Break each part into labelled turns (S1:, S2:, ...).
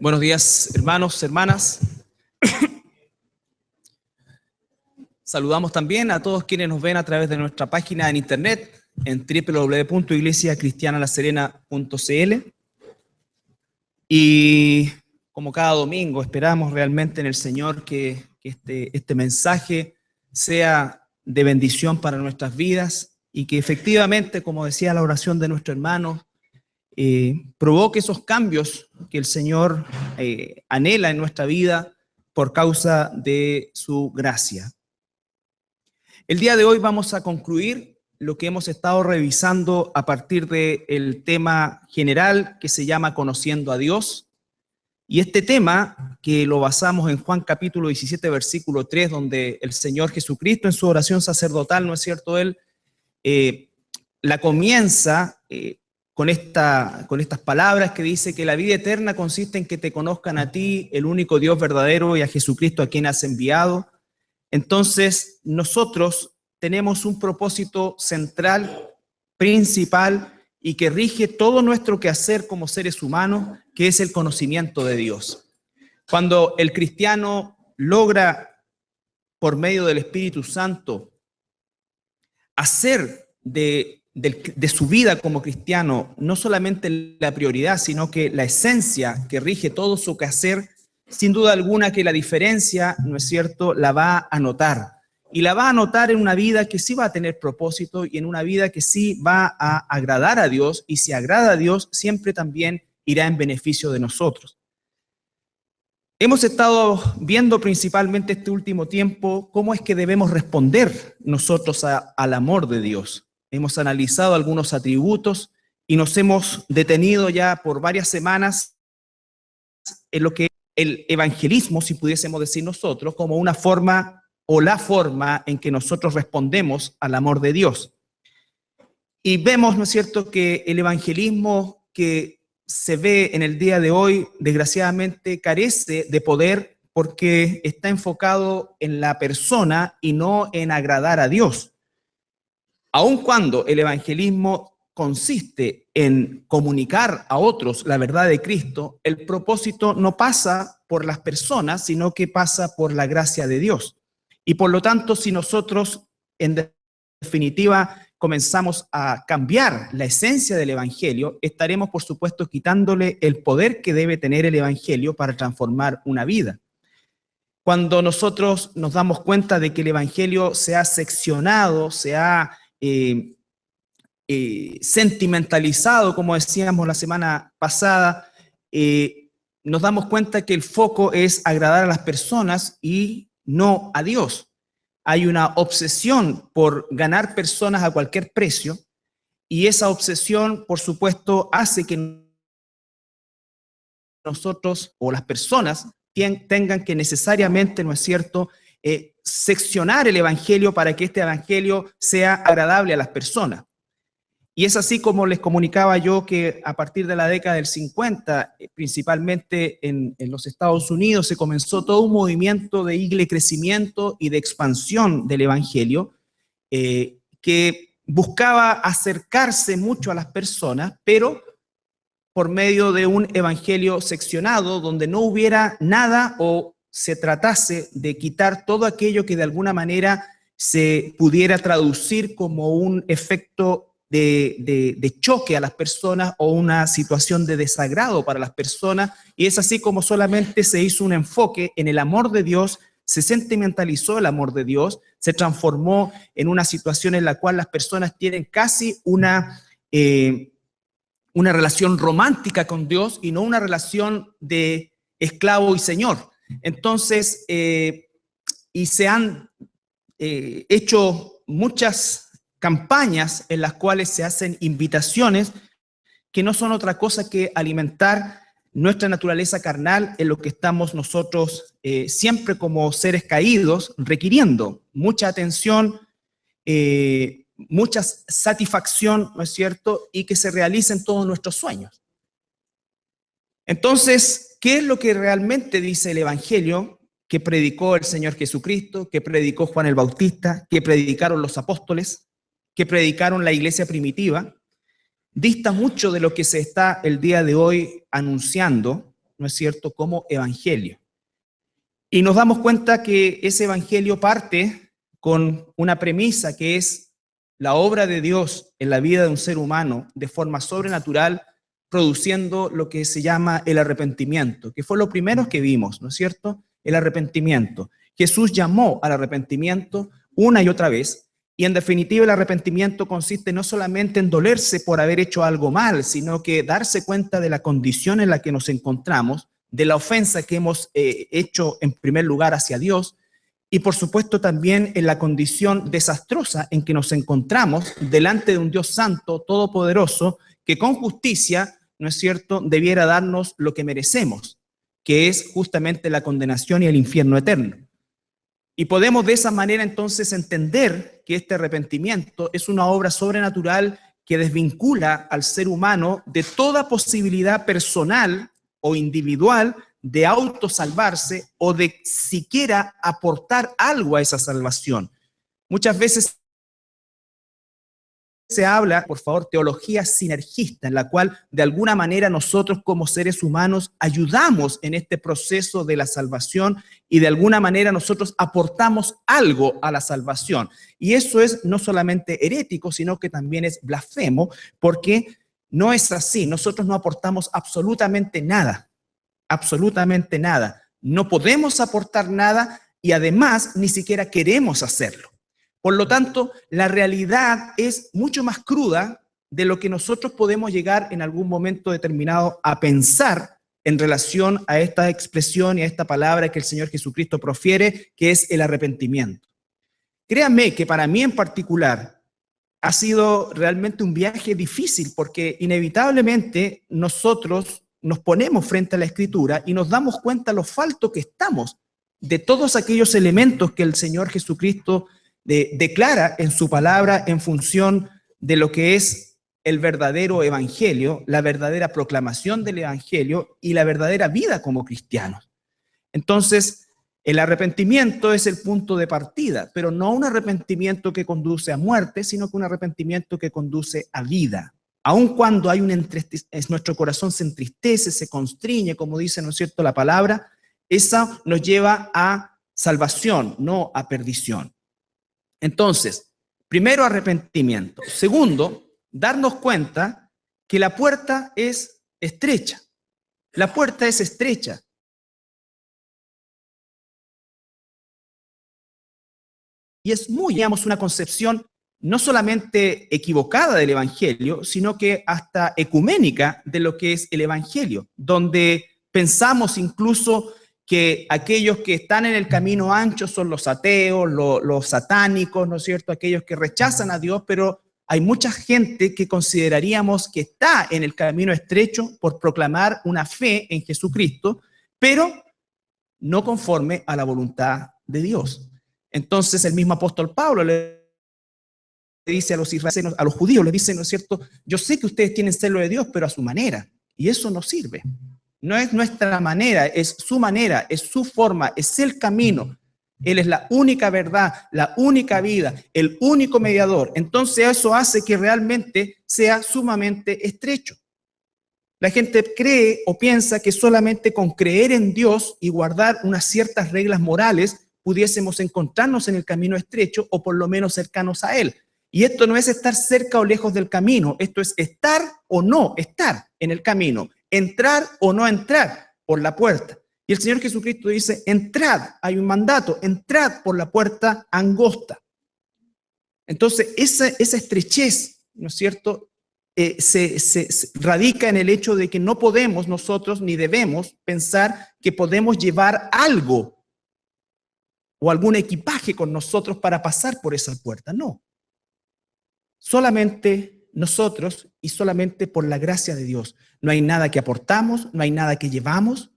S1: Buenos días, hermanos, hermanas. Saludamos también a todos quienes nos ven a través de nuestra página en internet en www.iglesiacristianalaserena.cl. Y como cada domingo esperamos realmente en el Señor que este mensaje sea de bendición para nuestras vidas y que efectivamente, como decía la oración de nuestro hermano, provoque esos cambios que el Señor anhela en nuestra vida por causa de su gracia. El día de hoy vamos a concluir lo que hemos estado revisando a partir del tema general que se llama Conociendo a Dios. Y este tema, que lo basamos en Juan capítulo 17, versículo 3, donde el Señor Jesucristo en su oración sacerdotal, ¿no es cierto?, Él la comienza con estas palabras que dice que la vida eterna consiste en que te conozcan a ti, el único Dios verdadero, y a Jesucristo a quien has enviado. Entonces, nosotros tenemos un propósito central, principal, y que rige todo nuestro quehacer como seres humanos, que es el conocimiento de Dios. Cuando el cristiano logra, por medio del Espíritu Santo, hacer de su vida como cristiano no solamente la prioridad, sino que la esencia que rige todo su quehacer, sin duda alguna que la diferencia, ¿no es cierto?, la va a notar. Y la va a notar en una vida que sí va a tener propósito y en una vida que sí va a agradar a Dios, y si agrada a Dios, siempre también irá en beneficio de nosotros. Hemos estado viendo principalmente este último tiempo cómo es que debemos responder nosotros al amor de Dios. Hemos analizado algunos atributos y nos hemos detenido ya por varias semanas en lo que es el evangelismo, si pudiésemos decir nosotros, como una forma o la forma en que nosotros respondemos al amor de Dios. Y vemos, ¿no es cierto?, que el evangelismo que se ve en el día de hoy, desgraciadamente, carece de poder porque está enfocado en la persona y no en agradar a Dios. Aun cuando el evangelismo consiste en comunicar a otros la verdad de Cristo, el propósito no pasa por las personas, sino que pasa por la gracia de Dios. Y por lo tanto, si nosotros, en definitiva, comenzamos a cambiar la esencia del evangelio, estaremos, por supuesto, quitándole el poder que debe tener el evangelio para transformar una vida. Cuando nosotros nos damos cuenta de que el evangelio se ha seccionado, se ha sentimentalizado, como decíamos la semana pasada, nos damos cuenta que el foco es agradar a las personas y no a Dios. Hay una obsesión por ganar personas a cualquier precio, y esa obsesión, por supuesto, hace que nosotros o las personas tengan que necesariamente, ¿no es cierto?, seccionar el evangelio para que este evangelio sea agradable a las personas. Y es así como les comunicaba yo que a partir de la década del 50, principalmente en los Estados Unidos, se comenzó todo un movimiento de crecimiento y de expansión del evangelio que buscaba acercarse mucho a las personas, pero por medio de un evangelio seccionado donde no hubiera nada o se tratase de quitar todo aquello que de alguna manera se pudiera traducir como un efecto de choque a las personas o una situación de desagrado para las personas. Y es así como solamente se hizo un enfoque en el amor de Dios, se sentimentalizó el amor de Dios, se transformó en una situación en la cual las personas tienen casi una relación romántica con Dios y no una relación de esclavo y señor. Entonces, y se han hecho muchas campañas en las cuales se hacen invitaciones que no son otra cosa que alimentar nuestra naturaleza carnal, en lo que estamos nosotros siempre como seres caídos requiriendo mucha atención, mucha satisfacción, ¿no es cierto?, y que se realicen todos nuestros sueños. Entonces, ¿qué es lo que realmente dice el evangelio que predicó el Señor Jesucristo, que predicó Juan el Bautista, que predicaron los apóstoles, que predicaron la iglesia primitiva? Dista mucho de lo que se está el día de hoy anunciando, ¿no es cierto?, como evangelio. Y nos damos cuenta que ese evangelio parte con una premisa que es la obra de Dios en la vida de un ser humano de forma sobrenatural, produciendo lo que se llama el arrepentimiento, que fue lo primero que vimos, ¿no es cierto? El arrepentimiento. Jesús llamó al arrepentimiento una y otra vez, y en definitiva el arrepentimiento consiste no solamente en dolerse por haber hecho algo mal, sino que darse cuenta de la condición en la que nos encontramos, de la ofensa que hemos hecho en primer lugar hacia Dios, y por supuesto también en la condición desastrosa en que nos encontramos delante de un Dios santo, todopoderoso, que con justicia, ¿no es cierto?, debiera darnos lo que merecemos, que es justamente la condenación y el infierno eterno. Y podemos de esa manera entonces entender que este arrepentimiento es una obra sobrenatural que desvincula al ser humano de toda posibilidad personal o individual de autosalvarse o de siquiera aportar algo a esa salvación. Muchas veces se habla, por favor, teología sinergista, en la cual de alguna manera nosotros como seres humanos ayudamos en este proceso de la salvación y de alguna manera nosotros aportamos algo a la salvación. Y eso es no solamente herético, sino que también es blasfemo, porque no es así. Nosotros no aportamos absolutamente nada. Absolutamente nada. No podemos aportar nada y además ni siquiera queremos hacerlo. Por lo tanto, la realidad es mucho más cruda de lo que nosotros podemos llegar en algún momento determinado a pensar en relación a esta expresión y a esta palabra que el Señor Jesucristo profiere, que es el arrepentimiento. Créanme que para mí en particular ha sido realmente un viaje difícil porque inevitablemente nosotros nos ponemos frente a la Escritura y nos damos cuenta lo falto que estamos de todos aquellos elementos que el Señor Jesucristo declara en su palabra en función de lo que es el verdadero evangelio, la verdadera proclamación del evangelio y la verdadera vida como cristianos. Entonces, el arrepentimiento es el punto de partida, pero no un arrepentimiento que conduce a muerte, sino que un arrepentimiento que conduce a vida. Aun cuando hay nuestro corazón se entristece, se constriñe, como dice, ¿no es cierto?, la palabra, esa nos lleva a salvación, no a perdición. Entonces, primero, arrepentimiento. Segundo, darnos cuenta que la puerta es estrecha. La puerta es estrecha. Y es muy, digamos, una concepción no solamente equivocada del Evangelio, sino que hasta ecuménica de lo que es el Evangelio, donde pensamos incluso que aquellos que están en el camino ancho son los ateos, los satánicos, ¿no es cierto?, aquellos que rechazan a Dios, pero hay mucha gente que consideraríamos que está en el camino estrecho por proclamar una fe en Jesucristo, pero no conforme a la voluntad de Dios. Entonces el mismo apóstol Pablo le dice a los israelitas, a los judíos, le dice, ¿no es cierto?, yo sé que ustedes tienen celo de Dios, pero a su manera, y eso no sirve. No es nuestra manera, es su manera, es su forma, es el camino. Él es la única verdad, la única vida, el único mediador. Entonces eso hace que realmente sea sumamente estrecho. La gente cree o piensa que solamente con creer en Dios y guardar unas ciertas reglas morales pudiésemos encontrarnos en el camino estrecho o por lo menos cercanos a él. Y esto no es estar cerca o lejos del camino, esto es estar o no estar en el camino, entrar o no entrar por la puerta. Y el Señor Jesucristo dice, entrad, hay un mandato, entrad por la puerta angosta. Entonces, esa estrechez, ¿no es cierto?, se radica en el hecho de que no podemos nosotros ni debemos pensar que podemos llevar algo o algún equipaje con nosotros para pasar por esa puerta. No. Solamente nosotros y solamente por la gracia de Dios. No hay nada que aportamos, no hay nada que llevamos,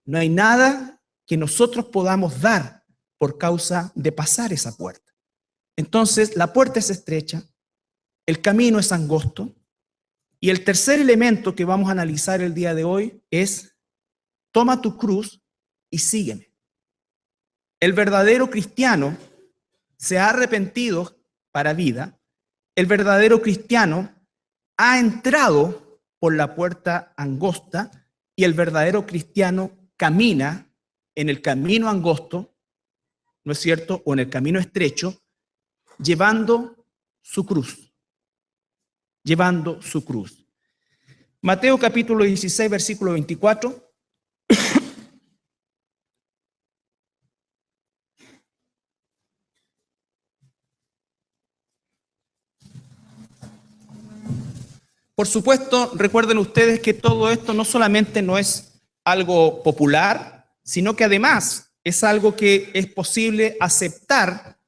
S1: no hay nada que nosotros podamos dar por causa de pasar esa puerta. Entonces, la puerta es estrecha, el camino es angosto, y el tercer elemento que vamos a analizar el día de hoy es, toma tu cruz y sígueme. El verdadero cristiano se ha arrepentido para vida. El verdadero cristiano ha entrado por la puerta angosta y el verdadero cristiano camina en el camino angosto, ¿no es cierto?, o en el camino estrecho, llevando su cruz, llevando su cruz. Mateo capítulo 16, versículo 24. Por supuesto, recuerden ustedes que todo esto no solamente no es algo popular, sino que además es algo que es posible aceptar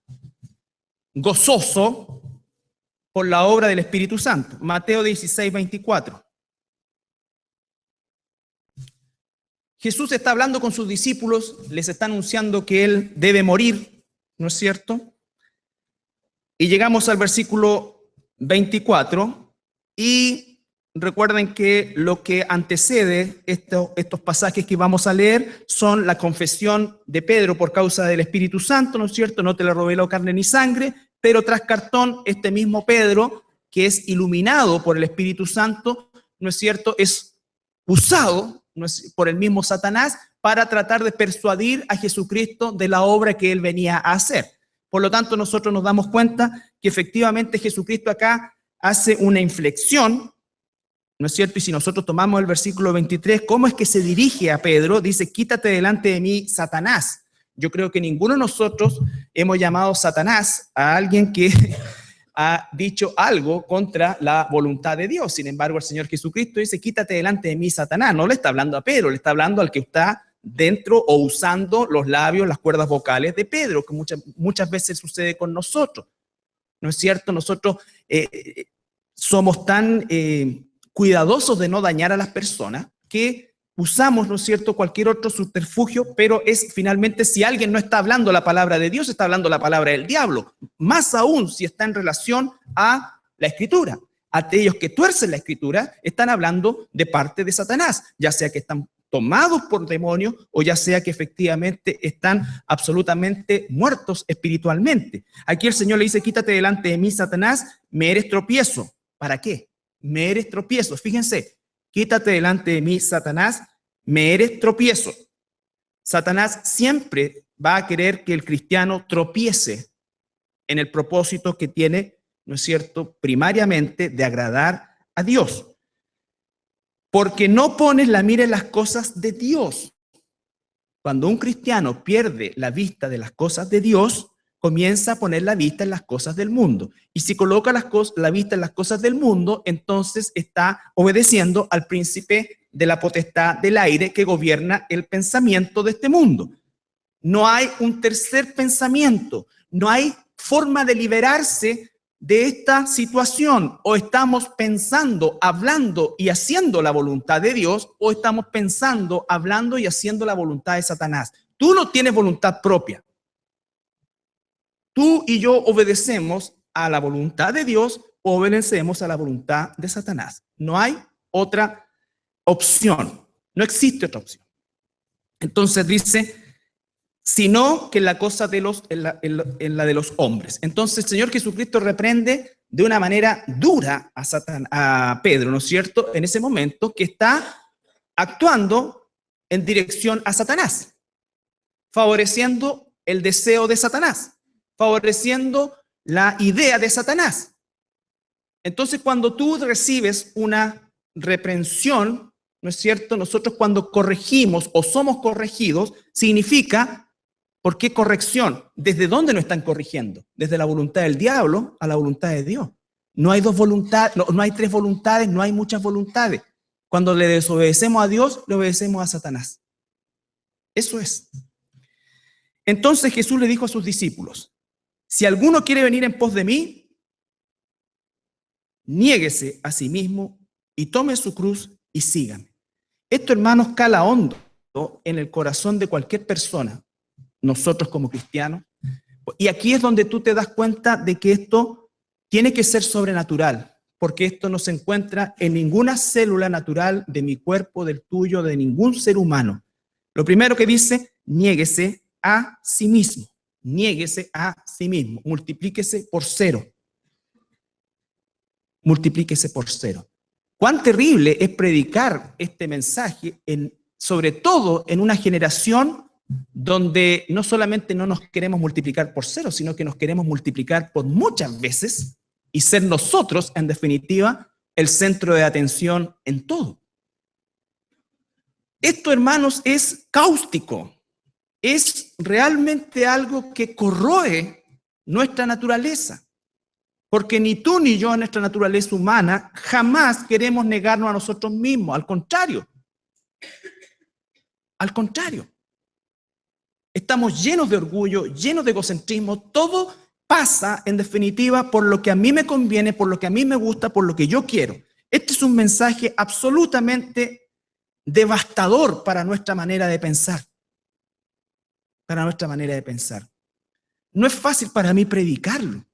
S1: gozoso por la obra del Espíritu Santo. Mateo 16, 24. Jesús está hablando con sus discípulos, les está anunciando que Él debe morir, ¿no es cierto? Y llegamos al versículo 24 y recuerden que lo que antecede estos pasajes que vamos a leer son la confesión de Pedro por causa del Espíritu Santo, ¿no es cierto? No te lo reveló carne ni sangre, pero tras cartón este mismo Pedro, que es iluminado por el Espíritu Santo, ¿no es cierto?, es usado por el mismo Satanás para tratar de persuadir a Jesucristo de la obra que él venía a hacer. Por lo tanto, nosotros nos damos cuenta que efectivamente Jesucristo acá hace una inflexión, ¿no es cierto? Y si nosotros tomamos el versículo 23, ¿cómo es que se dirige a Pedro? Dice, quítate delante de mí, Satanás. Yo creo que ninguno de nosotros hemos llamado Satanás a alguien que ha dicho algo contra la voluntad de Dios. Sin embargo, el Señor Jesucristo dice, quítate delante de mí, Satanás. No le está hablando a Pedro, le está hablando al que está dentro o usando los labios, las cuerdas vocales de Pedro, que muchas veces sucede con nosotros. ¿No es cierto? Nosotros somos tan cuidadosos de no dañar a las personas que usamos, ¿no es cierto?, cualquier otro subterfugio, pero es finalmente si alguien no está hablando la palabra de Dios, está hablando la palabra del diablo, más aún si está en relación a la Escritura. Aquellos que tuercen la Escritura están hablando de parte de Satanás, ya sea que están tomados por demonios o ya sea que efectivamente están absolutamente muertos espiritualmente. Aquí el Señor le dice, quítate delante de mí, Satanás, me eres tropiezo. ¿Para qué? Me eres tropiezo. Fíjense, quítate delante de mí, Satanás, me eres tropiezo. Satanás siempre va a querer que el cristiano tropiece en el propósito que tiene, ¿no es cierto?, primariamente de agradar a Dios. Porque no pones la mira en las cosas de Dios. Cuando un cristiano pierde la vista de las cosas de Dios, comienza a poner la vista en las cosas del mundo. Y si coloca la vista en las cosas del mundo, entonces está obedeciendo al príncipe de la potestad del aire que gobierna el pensamiento de este mundo. No hay un tercer pensamiento, no hay forma de liberarse de esta situación. O estamos pensando, hablando y haciendo la voluntad de Dios, o estamos pensando, hablando y haciendo la voluntad de Satanás. Tú no tienes voluntad propia. Tú y yo obedecemos a la voluntad de Dios, o obedecemos a la voluntad de Satanás. No hay otra opción. No existe otra opción. Entonces dice, sino que en la cosa de en la de los hombres. Entonces el Señor Jesucristo reprende de una manera dura a Pedro, ¿no es cierto?, en ese momento que está actuando en dirección a Satanás, favoreciendo el deseo de Satanás, favoreciendo la idea de Satanás. Entonces, cuando tú recibes una reprensión, ¿no es cierto?, nosotros cuando corregimos o somos corregidos, significa, ¿por qué corrección? ¿Desde dónde nos están corrigiendo? Desde la voluntad del diablo a la voluntad de Dios. No hay dos voluntades, no hay tres voluntades, no hay muchas voluntades. Cuando le desobedecemos a Dios, le obedecemos a Satanás. Eso es. Entonces Jesús le dijo a sus discípulos, si alguno quiere venir en pos de mí, niéguese a sí mismo y tome su cruz y sígame. Esto, hermanos, cala hondo en el corazón de cualquier persona, nosotros como cristianos. Y aquí es donde tú te das cuenta de que esto tiene que ser sobrenatural, porque esto no se encuentra en ninguna célula natural de mi cuerpo, del tuyo, de ningún ser humano. Lo primero que dice, niéguese a sí mismo. Niéguese a sí mismo. Multiplíquese por cero. Multiplíquese por cero. cuán terrible es predicar este mensaje, sobre todo en una generación donde no solamente no nos queremos multiplicar por cero, sino que nos queremos multiplicar por muchas veces y ser nosotros, en definitiva, el centro de atención en todo. Esto, hermanos, es cáustico, es realmente algo que corroe nuestra naturaleza, porque ni tú ni yo en nuestra naturaleza humana jamás queremos negarnos a nosotros mismos, al contrario. Al contrario. Estamos llenos de orgullo, llenos de egocentrismo, todo pasa en definitiva por lo que a mí me conviene, por lo que a mí me gusta, por lo que yo quiero. Este es un mensaje absolutamente devastador para nuestra manera de pensar. Para nuestra manera de pensar. No es fácil para mí predicarlo.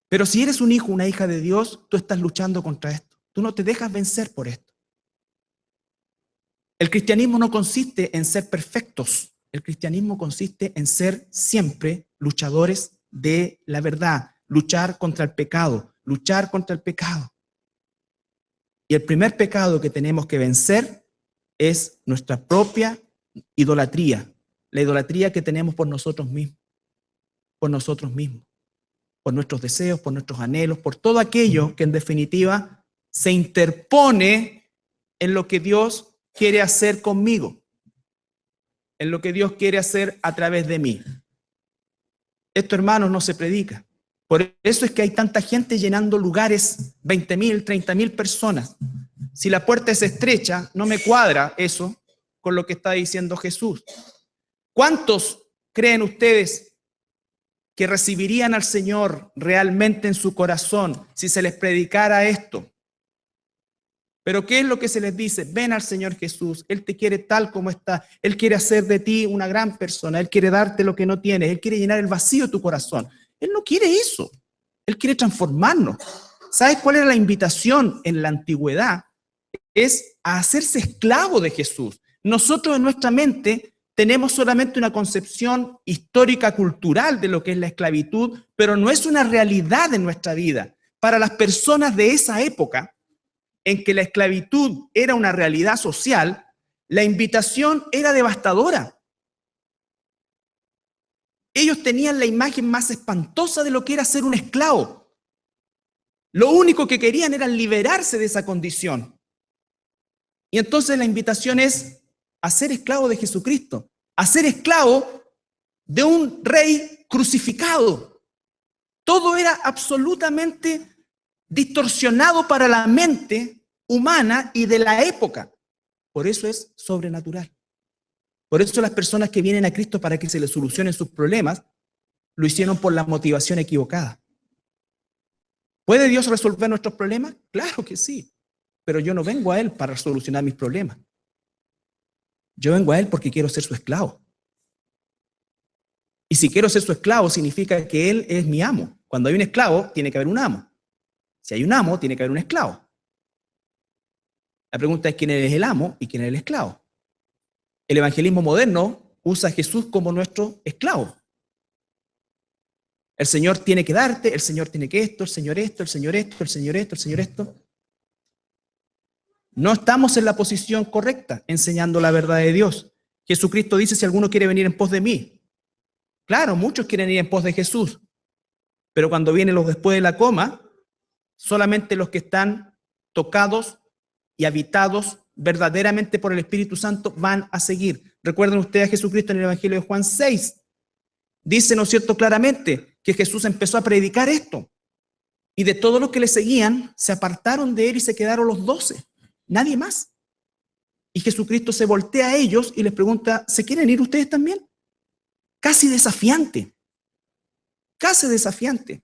S1: Pero si eres un hijo, una hija de Dios, tú estás luchando contra esto. Tú no te dejas vencer por esto. El cristianismo no consiste en ser perfectos. El cristianismo consiste en ser siempre luchadores de la verdad, luchar contra el pecado, luchar contra el pecado. Y el primer pecado que tenemos que vencer es nuestra propia idolatría, la idolatría que tenemos por nosotros mismos, por nuestros deseos, por nuestros anhelos, por todo aquello que en definitiva se interpone en lo que Dios quiere hacer conmigo, en lo que Dios quiere hacer a través de mí. Esto, hermanos, no se predica. Por eso es que hay tanta gente llenando lugares, 20.000, 30.000 personas. Si la puerta es estrecha, no me cuadra eso con lo que está diciendo Jesús. ¿Cuántos creen ustedes que recibirían al Señor realmente en su corazón si se les predicara esto? Pero ¿qué es lo que se les dice? Ven al Señor Jesús, Él te quiere tal como está, Él quiere hacer de ti una gran persona, Él quiere darte lo que no tienes, Él quiere llenar el vacío de tu corazón. Él no quiere eso, Él quiere transformarnos. ¿Sabes cuál era la invitación en la antigüedad? Es a hacerse esclavo de Jesús. Nosotros en nuestra mente tenemos solamente una concepción histórica, cultural de lo que es la esclavitud, pero no es una realidad en nuestra vida. Para las personas de esa época, en que la esclavitud era una realidad social, la invitación era devastadora. Ellos tenían la imagen más espantosa de lo que era ser un esclavo. Lo único que querían era liberarse de esa condición. Y entonces la invitación es a ser esclavo de Jesucristo, a ser esclavo de un rey crucificado. Todo era absolutamente distorsionado para la mente humana y de la época. Por eso es sobrenatural. Por eso las personas que vienen a Cristo para que se les solucionen sus problemas, lo hicieron por la motivación equivocada. ¿Puede Dios resolver nuestros problemas? Claro que sí, pero yo no vengo a Él para solucionar mis problemas. Yo vengo a Él porque quiero ser su esclavo. Y si quiero ser su esclavo, significa que Él es mi amo. Cuando hay un esclavo, tiene que haber un amo. Si hay un amo, tiene que haber un esclavo. La pregunta es quién es el amo y quién es el esclavo. El evangelismo moderno usa a Jesús como nuestro esclavo. El Señor tiene que darte, el Señor tiene que esto, el Señor esto, el Señor esto, el Señor esto, el Señor esto. No estamos en la posición correcta enseñando la verdad de Dios. Jesucristo dice, si alguno quiere venir en pos de mí. Claro, muchos quieren ir en pos de Jesús, pero cuando vienen los después de la coma, solamente los que están tocados y habitados verdaderamente por el Espíritu Santo van a seguir. Recuerden ustedes a Jesucristo en el Evangelio de Juan 6. Dice, ¿no es cierto?, claramente que Jesús empezó a predicar esto. Y de todos los que le seguían, se apartaron de él y se quedaron los 12. Nadie más. Y Jesucristo se voltea a ellos y les pregunta, ¿se quieren ir ustedes también? Casi desafiante. Casi desafiante.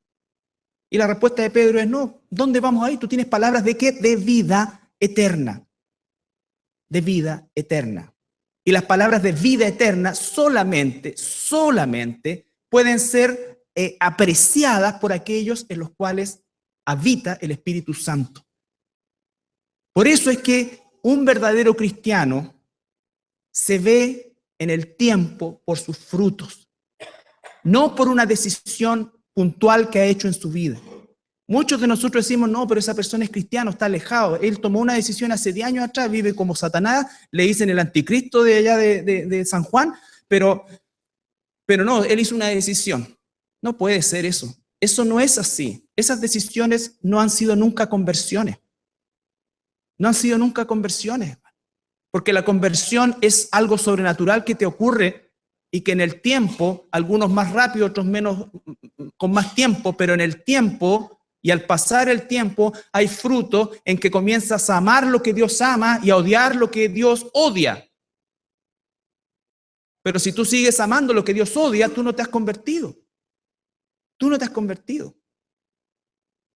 S1: Y la respuesta de Pedro es, no, ¿dónde vamos a ir? Tú tienes palabras de ¿qué? De vida eterna. De vida eterna. Y las palabras de vida eterna solamente pueden ser apreciadas por aquellos en los cuales habita el Espíritu Santo. Por eso es que un verdadero cristiano se ve en el tiempo por sus frutos, no por una decisión puntual que ha hecho en su vida. Muchos de nosotros decimos, no, pero esa persona es cristiano, está alejado. Él tomó una decisión hace 10 años atrás, vive como Satanás, le dicen el anticristo de allá de San Juan, pero no, él hizo una decisión. No puede ser eso. Eso no es así. Esas decisiones no han sido nunca conversiones. No han sido nunca conversiones. Porque la conversión es algo sobrenatural que te ocurre y que en el tiempo, algunos más rápido, otros menos, con más tiempo, pero en el tiempo y al pasar el tiempo hay fruto en que comienzas a amar lo que Dios ama y a odiar lo que Dios odia. Pero si tú sigues amando lo que Dios odia, tú no te has convertido. Tú no te has convertido.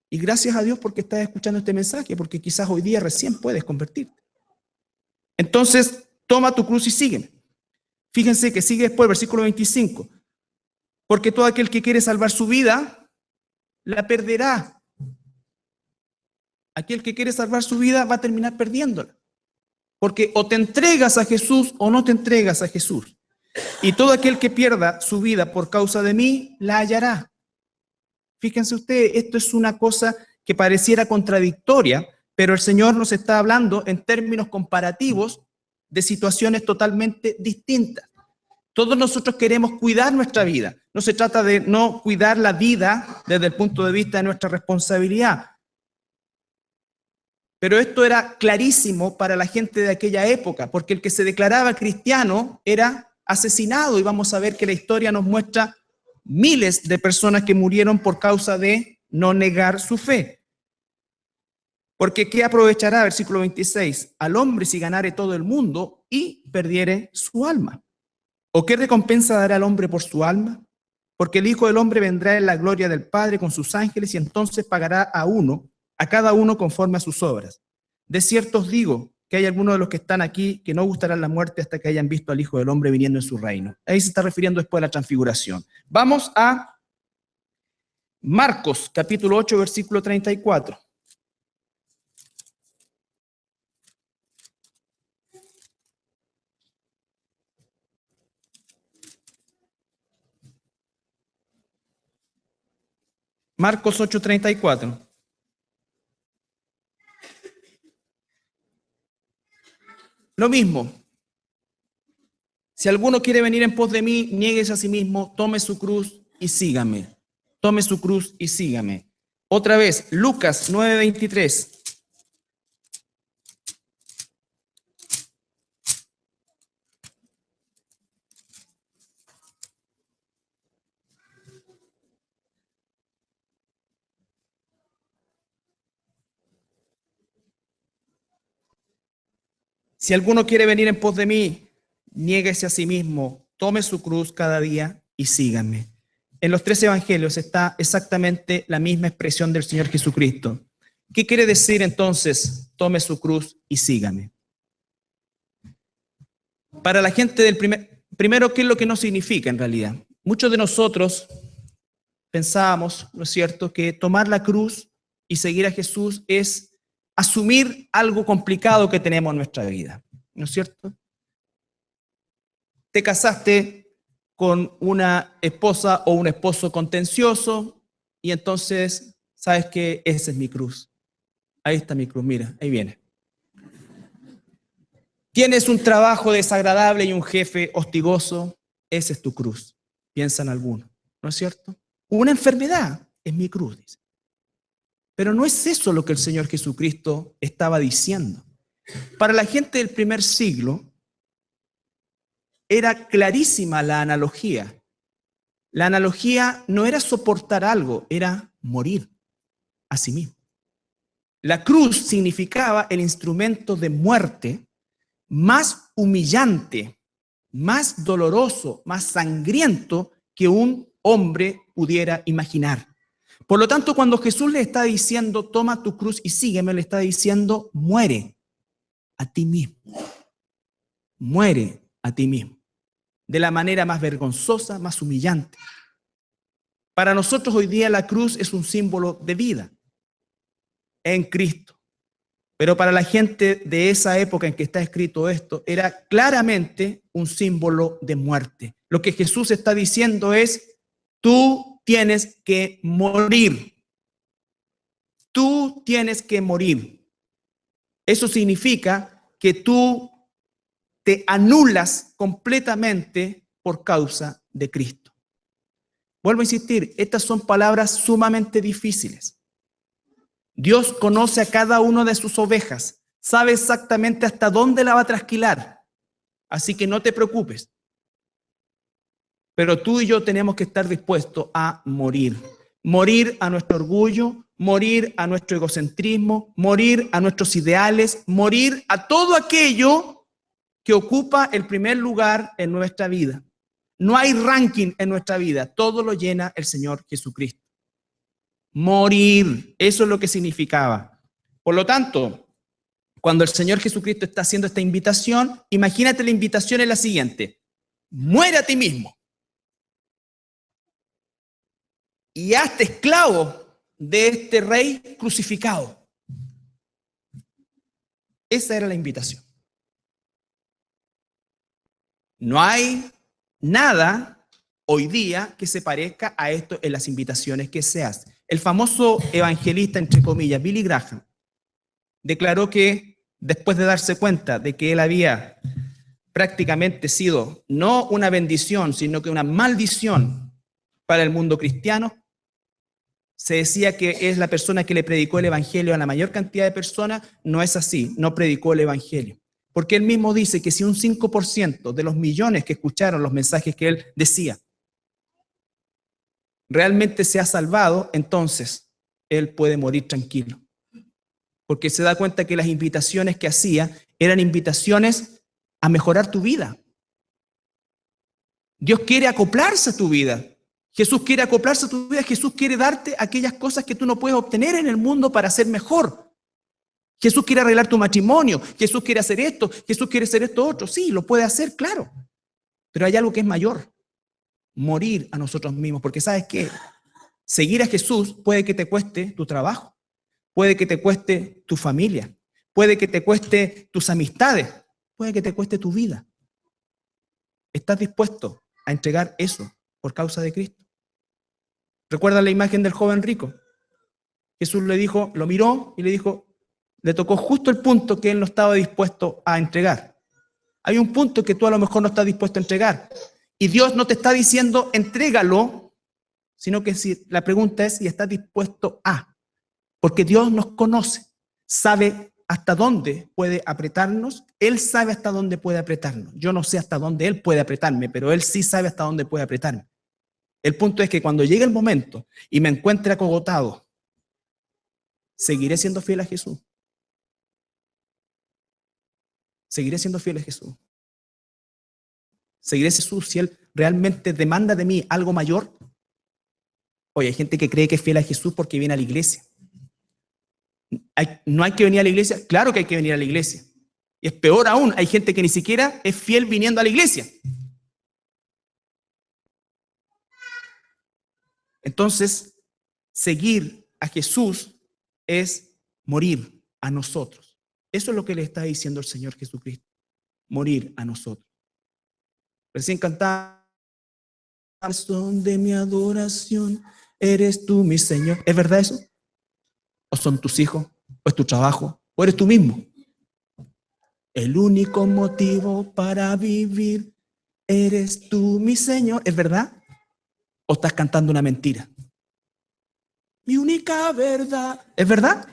S1: Y gracias a Dios porque estás escuchando este mensaje, porque quizás hoy día recién puedes convertirte. Entonces, toma tu cruz y sígueme. Fíjense que sigue después el versículo 25. Porque todo aquel que quiere salvar su vida, la perderá. Aquel que quiere salvar su vida va a terminar perdiéndola. Porque o te entregas a Jesús o no te entregas a Jesús. Y todo aquel que pierda su vida por causa de mí, la hallará. Fíjense ustedes, esto es una cosa que pareciera contradictoria, pero el Señor nos está hablando en términos comparativos de situaciones totalmente distintas. Todos nosotros queremos cuidar nuestra vida. No se trata de no cuidar la vida desde el punto de vista de nuestra responsabilidad. Pero esto era clarísimo para la gente de aquella época, porque el que se declaraba cristiano era asesinado, y vamos a ver que la historia nos muestra miles de personas que murieron por causa de no negar su fe. Porque ¿qué aprovechará? Versículo 26, al hombre si ganare todo el mundo y perdiere su alma. ¿O qué recompensa dará al hombre por su alma? Porque el Hijo del Hombre vendrá en la gloria del Padre con sus ángeles y entonces pagará a cada uno conforme a sus obras. De cierto os digo que hay algunos de los que están aquí que no gustarán la muerte hasta que hayan visto al Hijo del Hombre viniendo en su reino. Ahí se está refiriendo después de la transfiguración. Vamos a Marcos, capítulo 8, versículo 34. Marcos 8:34. Lo mismo. Si alguno quiere venir en pos de mí, niéguese a sí mismo, tome su cruz y sígame. Tome su cruz y sígame. Otra vez, Lucas 9:23. Si alguno quiere venir en pos de mí, niéguese a sí mismo, tome su cruz cada día y síganme. En los 3 evangelios está exactamente la misma expresión del Señor Jesucristo. ¿Qué quiere decir entonces? Tome su cruz y sígame. Para la gente del primero, ¿qué es lo que no significa en realidad? Muchos de nosotros pensábamos, ¿no es cierto?, que tomar la cruz y seguir a Jesús es asumir algo complicado que tenemos en nuestra vida, ¿no es cierto? Te casaste con una esposa o un esposo contencioso y entonces sabes que esa es mi cruz. Ahí está mi cruz, mira, ahí viene. Tienes un trabajo desagradable y un jefe hostigoso, esa es tu cruz, piensan algunos, ¿no es cierto? Una enfermedad es mi cruz, dice. Pero no es eso lo que el Señor Jesucristo estaba diciendo. Para la gente del primer siglo, era clarísima la analogía. La analogía no era soportar algo, era morir a sí mismo. La cruz significaba el instrumento de muerte más humillante, más doloroso, más sangriento que un hombre pudiera imaginar. Por lo tanto, cuando Jesús le está diciendo, toma tu cruz y sígueme, le está diciendo, muere a ti mismo. Muere a ti mismo. De la manera más vergonzosa, más humillante. Para nosotros hoy día la cruz es un símbolo de vida en Cristo. Pero para la gente de esa época en que está escrito esto, era claramente un símbolo de muerte. Lo que Jesús está diciendo es, tú tienes que morir. tú tienes que morir. Eso significa que tú te anulas completamente por causa de Cristo. Vuelvo a insistir, estas son palabras sumamente difíciles. Dios conoce a cada una de sus ovejas, sabe exactamente hasta dónde la va a trasquilar, así que no te preocupes. Pero tú y yo tenemos que estar dispuestos a morir. Morir a nuestro orgullo, morir a nuestro egocentrismo, morir a nuestros ideales, morir a todo aquello que ocupa el primer lugar en nuestra vida. No hay ranking en nuestra vida, todo lo llena el Señor Jesucristo. Morir, eso es lo que significaba. Por lo tanto, cuando el Señor Jesucristo está haciendo esta invitación, imagínate la invitación es la siguiente: muere a ti mismo y hazte esclavo de este rey crucificado. Esa era la invitación. No hay nada hoy día que se parezca a esto en las invitaciones que se hacen. El famoso evangelista, entre comillas, Billy Graham, declaró que después de darse cuenta de que él había prácticamente sido no una bendición, sino que una maldición para el mundo cristiano, se decía que es la persona que le predicó el evangelio a la mayor cantidad de personas. No es así, no predicó el evangelio. Porque él mismo dice que si un 5% de los millones que escucharon los mensajes que él decía realmente se ha salvado, entonces él puede morir tranquilo. Porque se da cuenta que las invitaciones que hacía eran invitaciones a mejorar tu vida. Dios quiere acoplarse a tu vida. Jesús quiere acoplarse a tu vida. Jesús quiere darte aquellas cosas que tú no puedes obtener en el mundo para ser mejor. Jesús quiere arreglar tu matrimonio. Jesús quiere hacer esto. Jesús quiere hacer esto otro. Sí, lo puede hacer, claro. Pero hay algo que es mayor: morir a nosotros mismos. Porque ¿sabes qué? Seguir a Jesús puede que te cueste tu trabajo, puede que te cueste tu familia, puede que te cueste tus amistades, puede que te cueste tu vida. ¿Estás dispuesto a entregar eso por causa de Cristo? ¿Recuerdan la imagen del joven rico? Jesús le dijo, lo miró y le dijo, le tocó justo el punto que él no estaba dispuesto a entregar. Hay un punto que tú a lo mejor no estás dispuesto a entregar. Y Dios no te está diciendo, entrégalo, sino que si la pregunta es si estás dispuesto a. Porque Dios nos conoce, sabe hasta dónde puede apretarnos. Él sabe hasta dónde puede apretarnos. Yo no sé hasta dónde Él puede apretarme, pero Él sí sabe hasta dónde puede apretarme. El punto es que cuando llegue el momento y me encuentre acogotado, seguiré siendo fiel a Jesús. Seguiré siendo fiel a Jesús. Seguiré a Jesús si Él realmente demanda de mí algo mayor. Oye, hay gente que cree que es fiel a Jesús porque viene a la iglesia. ¿No hay que venir a la iglesia? Claro que hay que venir a la iglesia. Y es peor aún, hay gente que ni siquiera es fiel viniendo a la iglesia. Entonces, seguir a Jesús es morir a nosotros. Eso es lo que le está diciendo el Señor Jesucristo. Morir a nosotros. Recién cantaba, razón de mi adoración, eres tú mi Señor. ¿Es verdad eso? ¿O son tus hijos? ¿O es tu trabajo? ¿O eres tú mismo? El único motivo para vivir eres tú, mi Señor. ¿Es verdad? ¿O estás cantando una mentira? Mi única verdad. ¿Es verdad?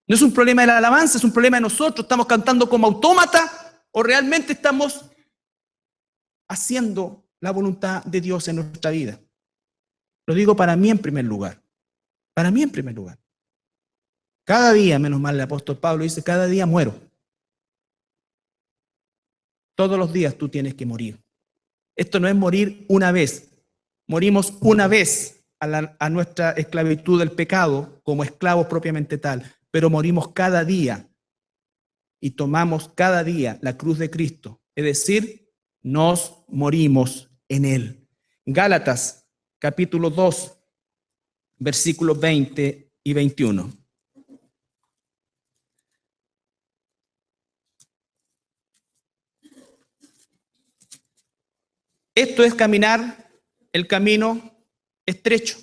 S1: No es un problema de la alabanza, es un problema de nosotros. ¿Estamos cantando como autómata o realmente estamos haciendo la voluntad de Dios en nuestra vida? Lo digo para mí en primer lugar. Para mí en primer lugar. Cada día, menos mal el apóstol Pablo dice, cada día muero. Todos los días tú tienes que morir. Esto no es morir una vez. Morimos una vez a nuestra esclavitud del pecado como esclavos propiamente tal, pero morimos cada día y tomamos cada día la cruz de Cristo, es decir, nos morimos en Él. Gálatas, capítulo 2, versículos 20 y 21. Esto es caminar el camino estrecho.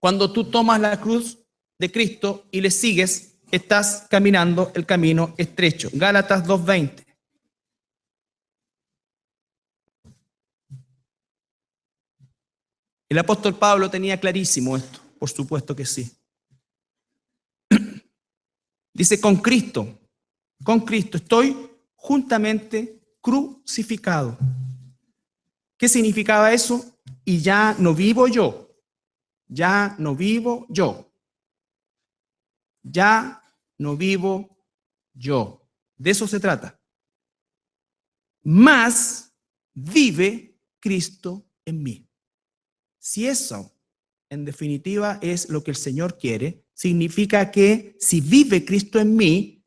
S1: Cuando tú tomas la cruz de Cristo y le sigues, estás caminando el camino estrecho. Gálatas 2:20. El apóstol Pablo tenía clarísimo esto, por supuesto que sí. Dice, con Cristo estoy juntamente crucificado. ¿Qué significaba eso? Y ya no vivo yo, ya no vivo yo, ya no vivo yo. De eso se trata. Más vive Cristo en mí. Si eso, en definitiva, es lo que el Señor quiere, significa que si vive Cristo en mí,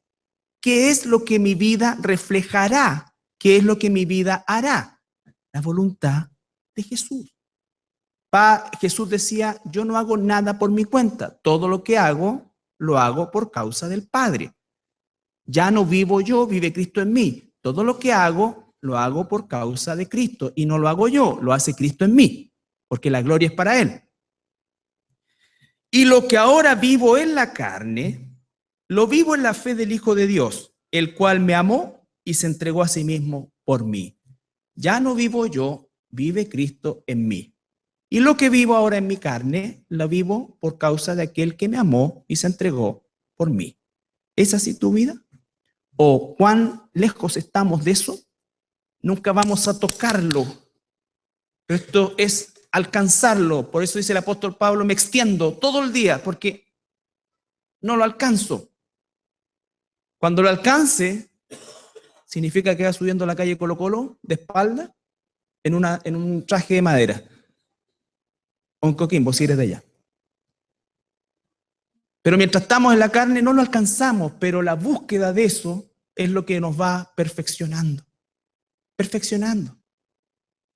S1: ¿qué es lo que mi vida reflejará? ¿Qué es lo que mi vida hará? La voluntad de Jesús. Jesús decía, yo no hago nada por mi cuenta, todo lo que hago, lo hago por causa del Padre. Ya no vivo yo, vive Cristo en mí. Todo lo que hago, lo hago por causa de Cristo y no lo hago yo, lo hace Cristo en mí, porque la gloria es para Él. Y lo que ahora vivo en la carne, lo vivo en la fe del Hijo de Dios, el cual me amó y se entregó a sí mismo por mí. Ya no vivo yo, vive Cristo en mí. Y lo que vivo ahora en mi carne, lo vivo por causa de aquel que me amó y se entregó por mí. ¿Es así tu vida? ¿O cuán lejos estamos de eso? Nunca vamos a tocarlo. Pero esto es alcanzarlo. Por eso dice el apóstol Pablo, me extiendo todo el día porque no lo alcanzo. Cuando lo alcance, significa que va subiendo la calle Colo Colo de espalda en un traje de madera. O en Coquimbo, si eres de allá. Pero mientras estamos en la carne no lo alcanzamos, pero la búsqueda de eso es lo que nos va perfeccionando. Perfeccionando.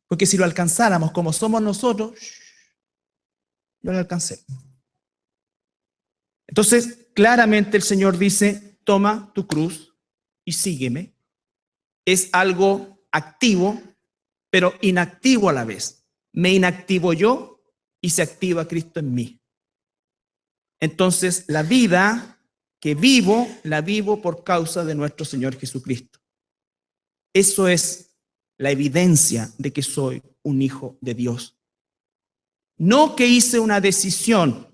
S1: Porque si lo alcanzáramos como somos nosotros, no lo alcancé. Entonces, claramente el Señor dice, toma tu cruz y sígueme. Es algo activo, pero inactivo a la vez. Me inactivo yo y se activa Cristo en mí. Entonces, la vida que vivo, la vivo por causa de nuestro Señor Jesucristo. Eso es la evidencia de que soy un hijo de Dios. No que hice una decisión,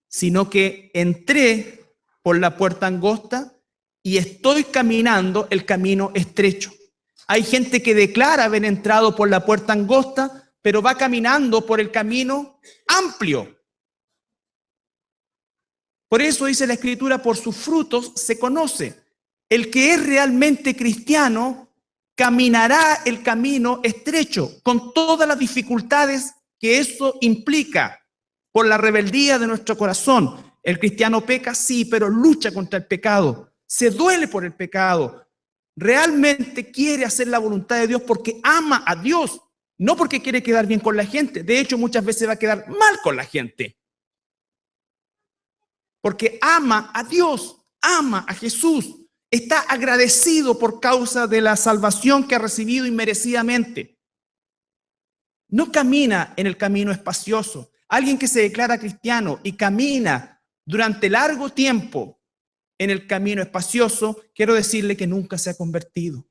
S1: sino que entré por la puerta angosta y estoy caminando el camino estrecho. Hay gente que declara haber entrado por la puerta angosta, pero va caminando por el camino amplio. Por eso dice la Escritura, por sus frutos se conoce. El que es realmente cristiano caminará el camino estrecho, con todas las dificultades que eso implica, por la rebeldía de nuestro corazón. El cristiano peca, sí, pero lucha contra el pecado, se duele por el pecado, realmente quiere hacer la voluntad de Dios porque ama a Dios, no porque quiere quedar bien con la gente. De hecho, muchas veces va a quedar mal con la gente. Porque ama a Dios, ama a Jesús, está agradecido por causa de la salvación que ha recibido inmerecidamente. No camina en el camino espacioso. Alguien que se declara cristiano y camina durante largo tiempo en el camino espacioso, quiero decirle que nunca se ha convertido,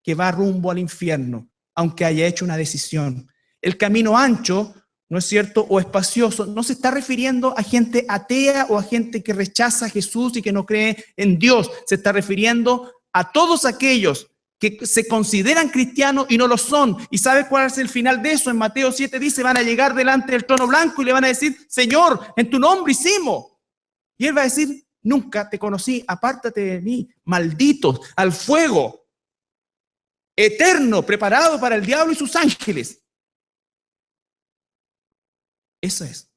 S1: que va rumbo al infierno, aunque haya hecho una decisión. El camino ancho, ¿no es cierto?, o espacioso, no se está refiriendo a gente atea o a gente que rechaza a Jesús y que no cree en Dios. Se está refiriendo a todos aquellos que se consideran cristianos y no lo son. ¿Y sabe cuál es el final de eso? En Mateo 7 dice, van a llegar delante del trono blanco y le van a decir, Señor, en tu nombre hicimos. Y él va a decir, nunca te conocí, apártate de mí, malditos, al fuego eterno preparado para el diablo y sus ángeles. Esa es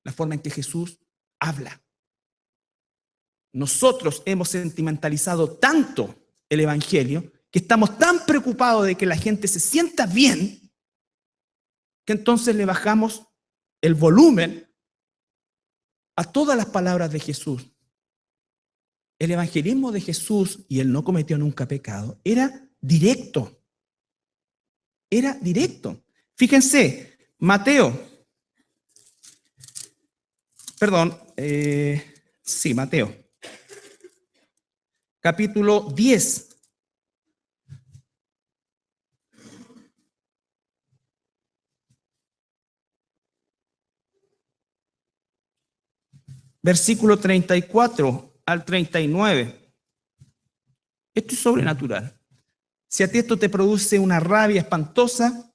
S1: la forma en que Jesús habla. Nosotros hemos sentimentalizado tanto el evangelio que estamos tan preocupados de que la gente se sienta bien que entonces le bajamos el volumen a todas las palabras de Jesús. El evangelismo de Jesús, y él no cometió nunca pecado, era directo. Era directo. Fíjense, Mateo perdón, sí, Mateo, capítulo 10. Versículo 34 al 39. Esto es sobrenatural. Si a ti esto te produce una rabia espantosa,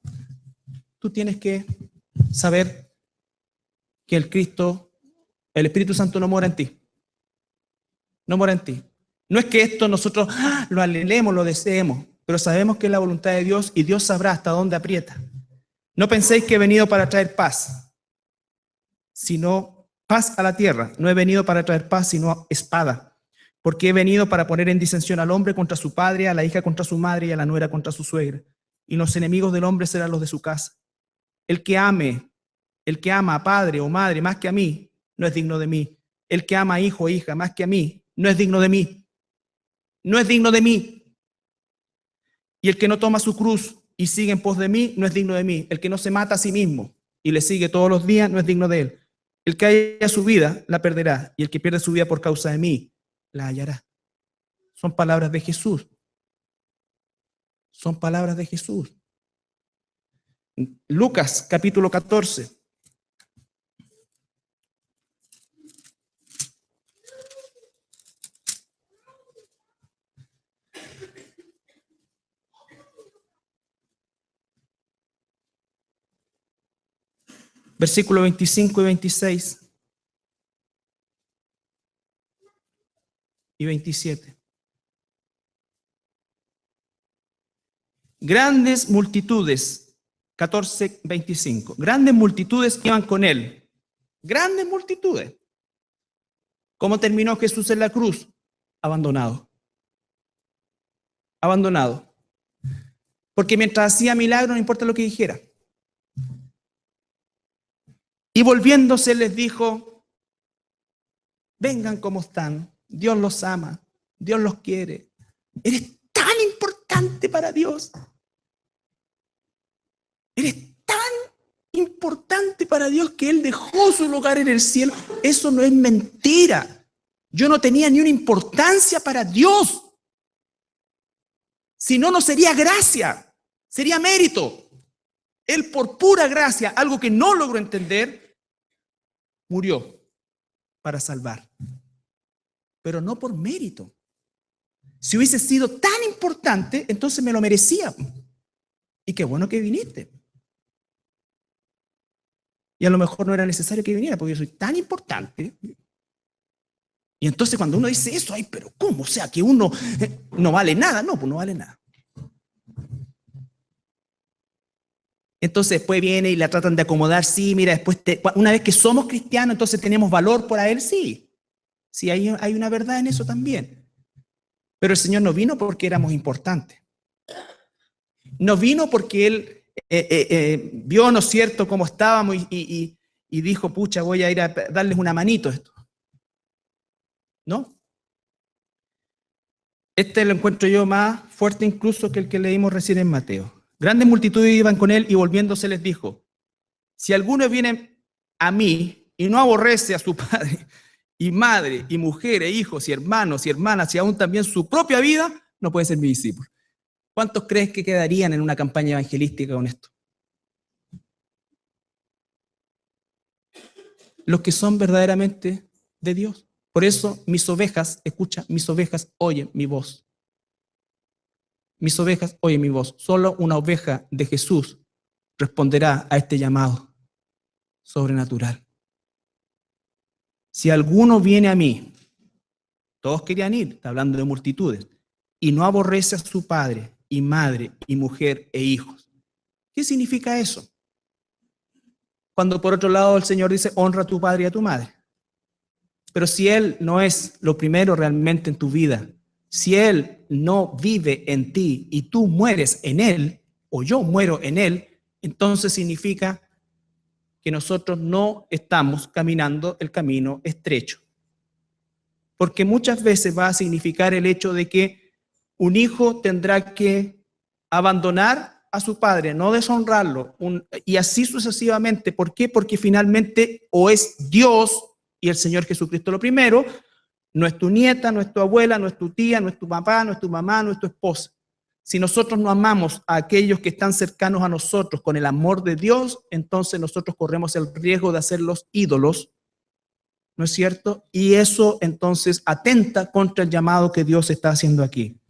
S1: tú tienes que saber que el Espíritu Santo no mora en ti. No mora en ti. No es que esto nosotros lo anhelemos, lo deseemos, pero sabemos que es la voluntad de Dios y Dios sabrá hasta dónde aprieta. No penséis que he venido para traer paz, sino paz a la tierra. No he venido para traer paz, sino espada. Porque he venido para poner en disensión al hombre contra su padre, a la hija contra su madre y a la nuera contra su suegra. Y los enemigos del hombre serán los de su casa. El que ama a padre o madre más que a mí, no es digno de mí. El que ama a hijo o hija más que a mí, no es digno de mí. No es digno de mí. Y el que no toma su cruz y sigue en pos de mí, no es digno de mí. El que no se mata a sí mismo y le sigue todos los días, no es digno de él. El que haya su vida, la perderá. Y el que pierde su vida por causa de mí, la hallará. Son palabras de Jesús. Son palabras de Jesús. Lucas, capítulo 14. Versículos 25 y 26. Y 27. Grandes multitudes, 14, 25. Grandes multitudes iban con él. Grandes multitudes. ¿Cómo terminó Jesús en la cruz? Abandonado. Abandonado. Porque mientras hacía milagros, no importa lo que dijera. Y volviéndose les dijo, vengan como están, Dios los ama, Dios los quiere. Eres tan importante para Dios. Eres tan importante para Dios que Él dejó su lugar en el cielo. Eso no es mentira. Yo no tenía ni una importancia para Dios. Si no, no sería gracia, sería mérito. Él por pura gracia, algo que no logró entender, murió para salvar. Pero no por mérito. Si hubiese sido tan importante, entonces me lo merecía. Y qué bueno que viniste. Y a lo mejor no era necesario que viniera, porque yo soy tan importante. Y entonces cuando uno dice eso, ay, pero ¿cómo? O sea, que uno no vale nada. No, pues no vale nada. Entonces después viene y la tratan de acomodar, sí, mira, después una vez que somos cristianos, entonces tenemos valor para Él, sí. Sí, hay una verdad en eso también. Pero el Señor no vino porque éramos importantes. No vino porque Él vio, ¿no es cierto?, cómo estábamos y dijo, pucha, voy a ir a darles una manito a esto. ¿No? Este lo encuentro yo más fuerte incluso que el que leímos recién en Mateo. Grandes multitudes iban con él y volviéndose les dijo, si alguno viene a mí y no aborrece a su padre y madre y mujer e hijos y hermanos y hermanas y aún también su propia vida, no puede ser mi discípulo. ¿Cuántos crees que quedarían en una campaña evangelística con esto? Los que son verdaderamente de Dios. Por eso mis ovejas, escucha, mis ovejas oyen mi voz. Mis ovejas oyen mi voz. Solo una oveja de Jesús responderá a este llamado sobrenatural. Si alguno viene a mí, todos querían ir, está hablando de multitudes, y no aborrece a su padre y madre y mujer e hijos. ¿Qué significa eso? Cuando por otro lado el Señor dice, honra a tu padre y a tu madre. Pero si Él no es lo primero realmente en tu vida, si Él no vive en ti y tú mueres en Él, o yo muero en Él, entonces significa que nosotros no estamos caminando el camino estrecho. Porque muchas veces va a significar el hecho de que un hijo tendrá que abandonar a su padre, no deshonrarlo, y así sucesivamente. ¿Por qué? Porque finalmente o es Dios Y el Señor Jesucristo lo primero, no es tu nieta, no es tu abuela, no es tu tía, no es tu papá, no es tu mamá, no es tu esposa. Si nosotros no amamos a aquellos que están cercanos a nosotros con el amor de Dios, entonces nosotros corremos el riesgo de hacerlos ídolos, ¿no es cierto? Y eso entonces atenta contra el llamado que Dios está haciendo aquí.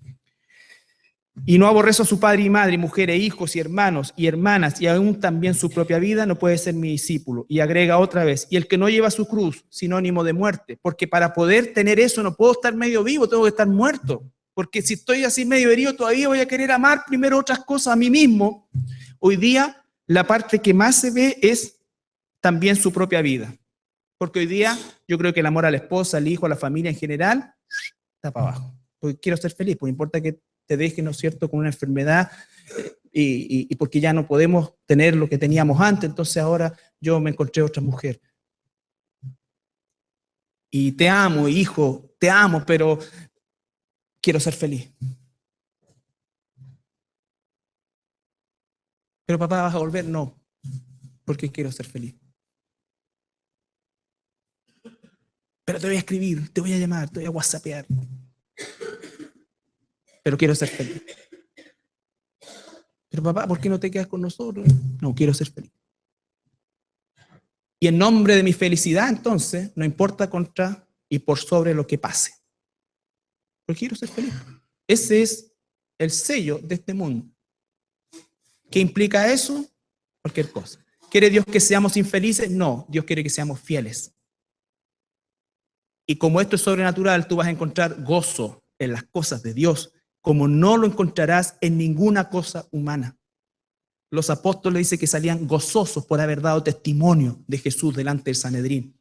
S1: Y no aborrece a su padre y madre, mujeres, hijos y hermanos y hermanas, y aún también su propia vida, no puede ser mi discípulo. Y agrega otra vez, y el que no lleva su cruz, sinónimo de muerte, porque para poder tener eso no puedo estar medio vivo, tengo que estar muerto. Porque si estoy así medio herido, todavía voy a querer amar primero otras cosas a mí mismo. Hoy día, la parte que más se ve es también su propia vida. Porque hoy día, yo creo que el amor a la esposa, al hijo, a la familia en general, está para abajo. Porque quiero ser feliz, pues no importa que te deje, ¿no es cierto?, con una enfermedad y porque ya no podemos tener lo que teníamos antes, entonces ahora yo me encontré otra mujer. Y te amo, hijo, te amo, pero quiero ser feliz. Pero papá, ¿vas a volver? No, porque quiero ser feliz. Pero te voy a escribir, te voy a llamar, te voy a whatsappear. Pero quiero ser feliz. Pero papá, ¿por qué no te quedas con nosotros? No, quiero ser feliz. Y en nombre de mi felicidad, entonces, no importa contra y por sobre lo que pase. Pero quiero ser feliz. Ese es el sello de este mundo. ¿Qué implica eso? Cualquier cosa. ¿Quiere Dios que seamos infelices? No, Dios quiere que seamos fieles. Y como esto es sobrenatural, tú vas a encontrar gozo en las cosas de Dios, como no lo encontrarás en ninguna cosa humana. Los apóstoles dicen que salían gozosos por haber dado testimonio de Jesús delante del Sanedrín.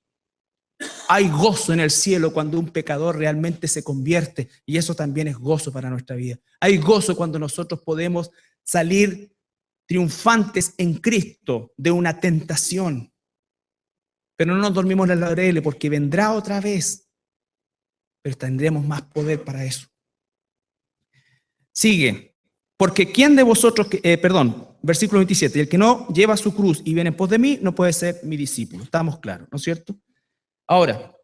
S1: Hay gozo en el cielo cuando un pecador realmente se convierte, y eso también es gozo para nuestra vida. Hay gozo cuando nosotros podemos salir triunfantes en Cristo de una tentación. Pero no nos dormimos en la laureles porque vendrá otra vez, pero tendremos más poder para eso. Sigue, porque ¿quién de vosotros, versículo 27, el que no lleva su cruz y viene en pos de mí, no puede ser mi discípulo? Estamos claros, ¿no es cierto? Ahora,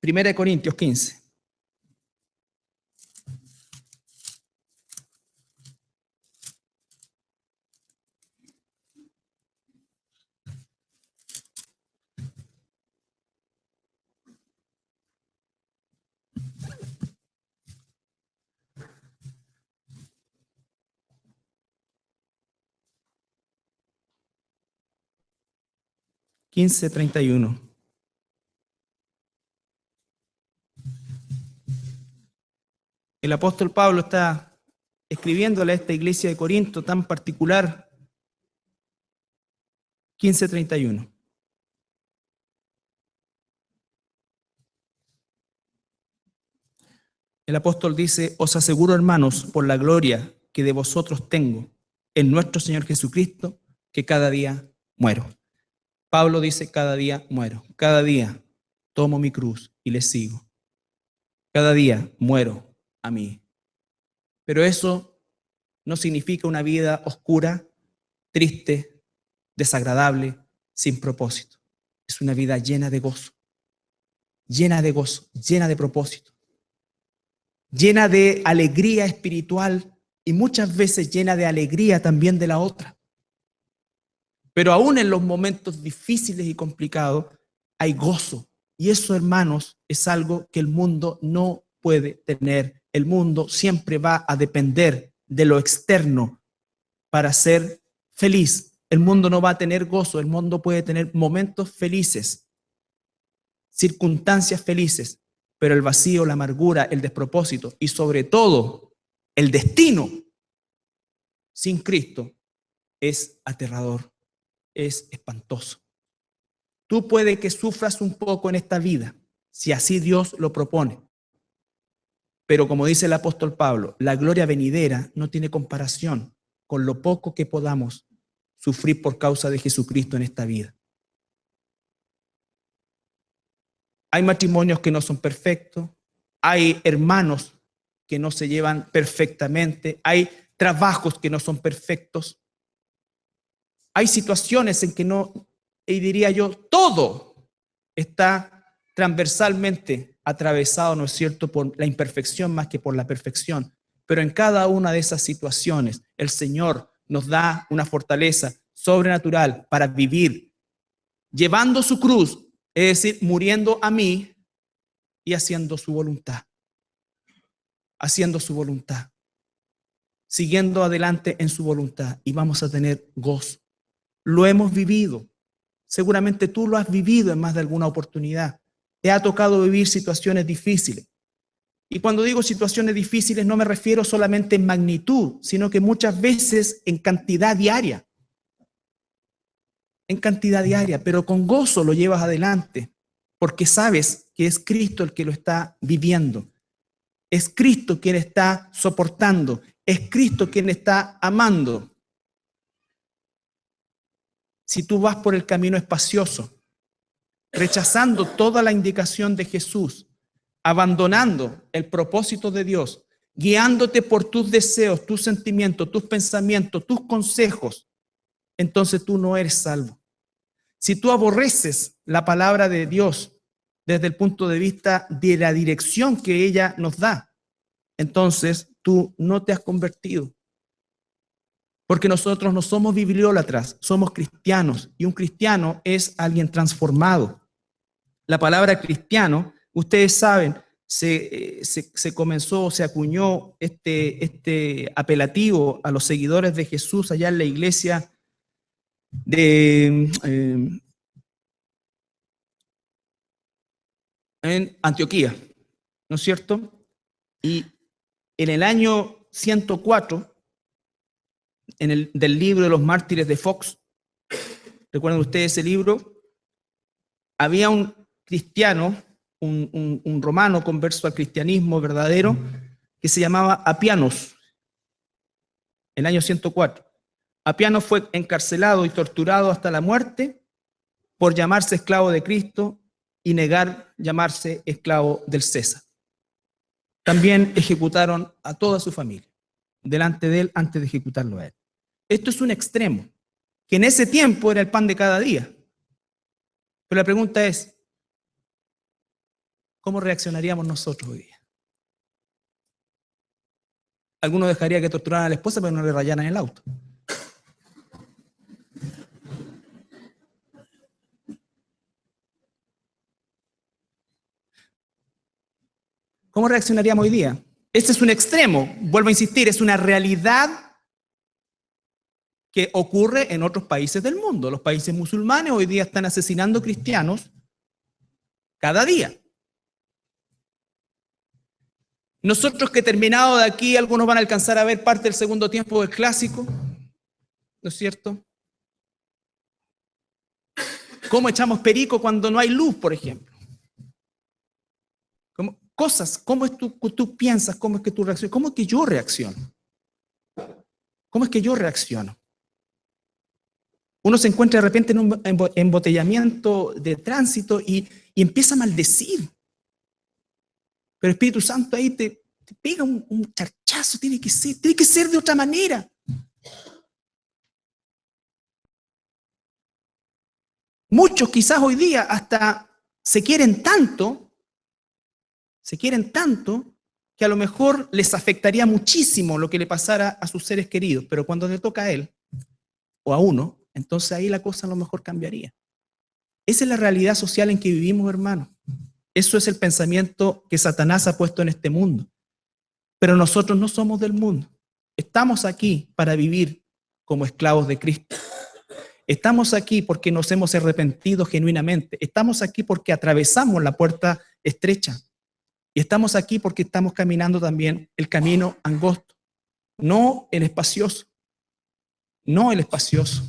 S1: 1 Corintios 15. (15:31). El apóstol Pablo está escribiéndole a esta iglesia de Corinto tan particular. 15:31. El apóstol dice: os aseguro, hermanos, por la gloria que de vosotros tengo en nuestro Señor Jesucristo, que cada día muero. Pablo dice: cada día muero, cada día tomo mi cruz y le sigo. Cada día muero a mí. Pero eso no significa una vida oscura, triste, desagradable, sin propósito. Es una vida llena de gozo, llena de propósito, llena de alegría espiritual y muchas veces llena de alegría también de la otra. Pero aún en los momentos difíciles y complicados hay gozo. Y eso, hermanos, es algo que el mundo no puede tener. El mundo siempre va a depender de lo externo para ser feliz. El mundo no va a tener gozo, el mundo puede tener momentos felices, circunstancias felices, pero el vacío, la amargura, el despropósito y sobre todo el destino sin Cristo es aterrador, es espantoso. Tú puede que sufras un poco en esta vida, si así Dios lo propone. Pero como dice el apóstol Pablo, la gloria venidera no tiene comparación con lo poco que podamos sufrir por causa de Jesucristo en esta vida. Hay matrimonios que no son perfectos, hay hermanos que no se llevan perfectamente, hay trabajos que no son perfectos, Hay situaciones en que no, y diría yo, todo está transversalmente atravesado, ¿no es cierto?, por la imperfección más que por la perfección. Pero en cada una de esas situaciones, el Señor nos da una fortaleza sobrenatural para vivir, llevando su cruz, es decir, muriendo a mí y haciendo su voluntad. Haciendo su voluntad. Siguiendo adelante en su voluntad, y vamos a tener gozo. Lo hemos vivido. Seguramente tú lo has vivido en más de alguna oportunidad. Te ha tocado vivir situaciones difíciles. Y cuando digo situaciones difíciles no me refiero solamente en magnitud, sino que muchas veces en cantidad diaria. En cantidad diaria, pero con gozo lo llevas adelante, porque sabes que es Cristo el que lo está viviendo. Es Cristo quien está soportando. Es Cristo quien está amando. Si tú vas por el camino espacioso, rechazando toda la indicación de Jesús, abandonando el propósito de Dios, guiándote por tus deseos, tus sentimientos, tus pensamientos, tus consejos, entonces tú no eres salvo. Si tú aborreces la palabra de Dios desde el punto de vista de la dirección que ella nos da, entonces tú no te has convertido. Porque nosotros no somos bibliólatras, somos cristianos, y un cristiano es alguien transformado. La palabra cristiano, ustedes saben, se comenzó, se acuñó este apelativo a los seguidores de Jesús allá en la iglesia de en Antioquía, ¿no es cierto? Y en el año 104, del libro de los mártires de Fox, ¿recuerdan ustedes ese libro? Había un cristiano, un romano converso al cristianismo verdadero, que se llamaba Apianos, el año 104. Apianos fue encarcelado y torturado hasta la muerte por llamarse esclavo de Cristo y negar llamarse esclavo del César. También ejecutaron a toda su familia delante de él antes de ejecutarlo a él. Esto es un extremo, que en ese tiempo era el pan de cada día. Pero la pregunta es, ¿cómo reaccionaríamos nosotros hoy día? Algunos dejarían que torturaran a la esposa, pero no le rayaran el auto. ¿Cómo reaccionaríamos hoy día? Este es un extremo, vuelvo a insistir, es una realidad que ocurre en otros países del mundo. Los países musulmanes hoy día están asesinando cristianos cada día. Nosotros que terminado de aquí, algunos van a alcanzar a ver parte del segundo tiempo del clásico, ¿no es cierto? ¿Cómo echamos perico cuando no hay luz, por ejemplo? ¿Cómo es tú piensas? ¿Cómo es que tú reaccionas? ¿Cómo es que yo reacciono? ¿Cómo es que yo reacciono? Uno se encuentra de repente en un embotellamiento de tránsito y empieza a maldecir. Pero el Espíritu Santo ahí te pega un charchazo, tiene que ser de otra manera. Muchos quizás hoy día hasta se quieren tanto que a lo mejor les afectaría muchísimo lo que le pasara a sus seres queridos, pero cuando le toca a él o a uno, entonces ahí la cosa a lo mejor cambiaría. Esa es la realidad social en que vivimos, hermanos. Eso es el pensamiento que Satanás ha puesto en este mundo. Pero nosotros no somos del mundo. Estamos aquí para vivir como esclavos de Cristo. Estamos aquí porque nos hemos arrepentido genuinamente. Estamos aquí porque atravesamos la puerta estrecha. Y estamos aquí porque estamos caminando también el camino angosto, no el espacioso. No el espacioso.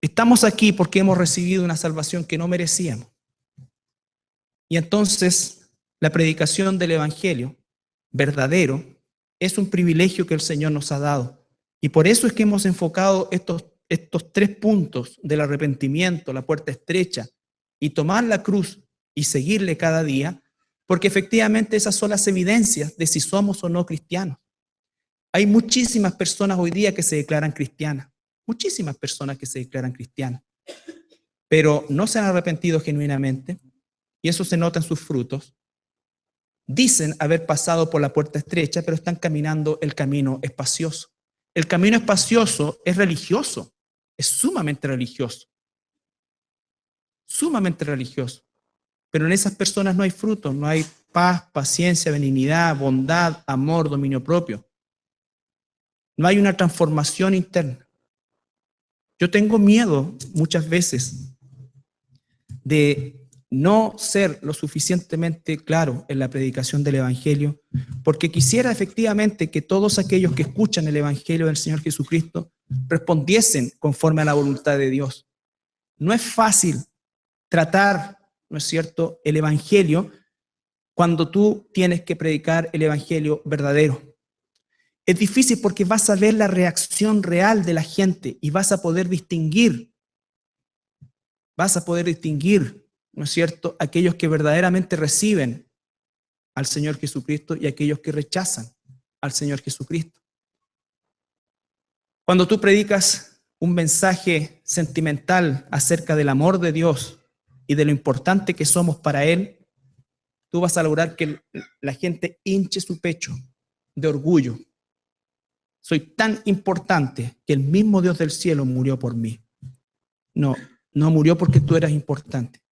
S1: Estamos aquí porque hemos recibido una salvación que no merecíamos. Y entonces la predicación del Evangelio verdadero es un privilegio que el Señor nos ha dado. Y por eso es que hemos enfocado estos 3 puntos del arrepentimiento, la puerta estrecha, y tomar la cruz y seguirle cada día, porque efectivamente esas son las evidencias de si somos o no cristianos. Hay muchísimas personas hoy día que se declaran cristianas, muchísimas personas que se declaran cristianas, pero no se han arrepentido genuinamente, y eso se nota en sus frutos. Dicen haber pasado por la puerta estrecha, pero están caminando el camino espacioso. El camino espacioso es religioso, es sumamente religioso. Pero en esas personas no hay frutos, no hay paz, paciencia, benignidad, bondad, amor, dominio propio. No hay una transformación interna. Yo tengo miedo muchas veces de no ser lo suficientemente claro en la predicación del Evangelio, porque quisiera efectivamente que todos aquellos que escuchan el Evangelio del Señor Jesucristo respondiesen conforme a la voluntad de Dios. No es fácil tratar, ¿no es cierto?, el Evangelio cuando tú tienes que predicar el Evangelio verdadero. Es difícil porque vas a ver la reacción real de la gente y vas a poder distinguir, ¿no es cierto?, aquellos que verdaderamente reciben al Señor Jesucristo y aquellos que rechazan al Señor Jesucristo. Cuando tú predicas un mensaje sentimental acerca del amor de Dios y de lo importante que somos para Él, tú vas a lograr que la gente hinche su pecho de orgullo. Soy tan importante que el mismo Dios del cielo murió por mí. No murió porque tú eras importante.